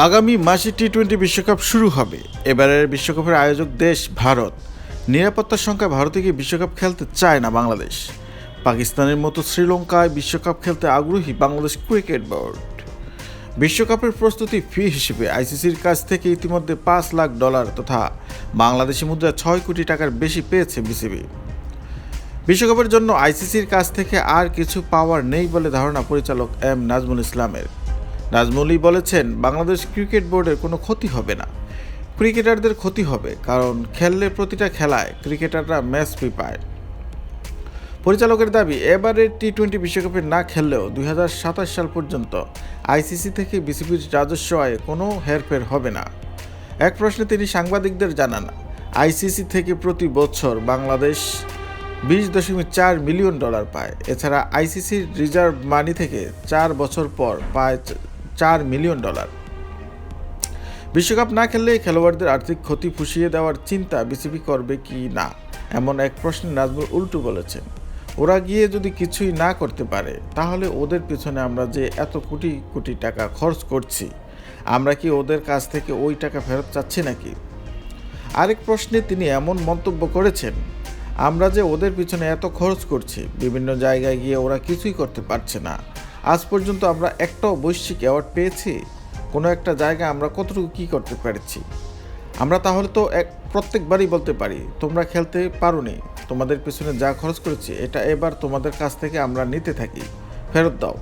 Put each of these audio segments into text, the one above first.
আগামী মাসে টি-20 বিশ্বকাপ শুরু হবে। এবারের বিশ্বকাপের আয়োজক দেশ ভারত। নিরাপত্তার সংখ্যায় ভারতে গিয়ে বিশ্বকাপ খেলতে চায় না বাংলাদেশ। পাকিস্তানের মতো শ্রীলঙ্কায় বিশ্বকাপ খেলতে আগ্রহী বাংলাদেশ ক্রিকেট বোর্ড। বিশ্বকাপের প্রস্তুতি ফি হিসেবে আইসিসির কাছ থেকে ইতিমধ্যে $5 লাখ তথা বাংলাদেশি মুদ্রা 6 কোটি টাকার বেশি পেয়েছে বিসিবি। বিশ্বকাপের জন্য আইসিসির কাছ থেকে আর কিছু পাওয়ার নেই বলে ধারণা পরিচালক এম নাজমুল ইসলামের। নাজমুলই বলেছেন, বাংলাদেশ ক্রিকেট বোর্ডের কোনো ক্ষতি হবে না, ক্রিকেটারদের ক্ষতি হবে, কারণ খেললে প্রতিটা খেলায় ক্রিকেটাররা ম্যাচ ফি পায়। পরিচালকের দাবি, এবারের টি-20 বিশ্বকাপে না খেললেও 2027 সাল পর্যন্ত আইসিসি থেকে বিসিবির রাজস্ব আয়ে কোনো হেরফের হবে না। এক প্রশ্নে তিনি সাংবাদিকদের জানান, আইসিসি থেকে প্রতি বছর বাংলাদেশ $20.4 মিলিয়ন পায়। এছাড়া আইসিসির রিজার্ভ মানি থেকে 4 বছর পর পায় $4 মিলিয়ন। বিশ্বকাপ না খেললে খেলোয়াড়দের আর্থিক ক্ষতি পুষিয়ে দেওয়ার চিন্তা বিসিবি করবে কি না, এমন এক প্রশ্নে নাজমুল উল্টো বলেছেন, ওরা গিয়ে যদি কিছুই না করতে পারে তাহলে ওদের পিছনে আমরা যে এত কোটি কোটি টাকা খরচ করছি, আমরা কি ওদের কাছ থেকে ওই টাকা ফেরত চাচ্ছি নাকি? আরেক প্রশ্নে তিনি এমন মন্তব্য করেছেন, আমরা যে ওদের পিছনে এত খরচ করছি, বিভিন্ন জায়গায় গিয়ে ওরা কিছুই করতে পারছে না। আজ পর্যন্ত আমরা একটাও বৈশ্বিক অ্যাওয়ার্ড পেয়েছি? কোনো একটা জায়গায় আমরা কতটুকু কী করতে পেরেছি? আমরা তাহলে তো প্রত্যেকবারই বলতে পারি, তোমরা খেলতে পারোনি, তোমাদের পিছনে যা খরচ করেছি এটা এবার তোমাদের কাছ থেকে আমরা নিতে থাকি, ফেরত দাও।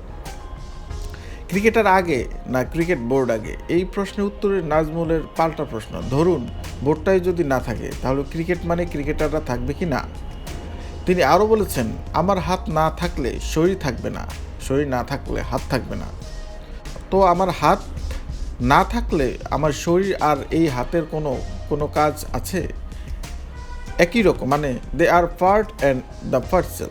ক্রিকেটার আগে না ক্রিকেট বোর্ড আগে? এই প্রশ্নের উত্তরে নাজমুলের পাল্টা প্রশ্ন, ধরুন বোর্ডটাই যদি না থাকে তাহলে ক্রিকেট মানে ক্রিকেটাররা থাকবে কি না? তিনি আরও বলেছেন, আমার হাত না থাকলে শরীর থাকবে না, শরীর না থাকলে হাত থাকবে না। তো আমার হাত না থাকলে আমার শরীর আর এই হাতের কোনো কাজ আছে? একই রকম, মানে দে আর পার্ট অ্যান্ড দ্য পার্সেল।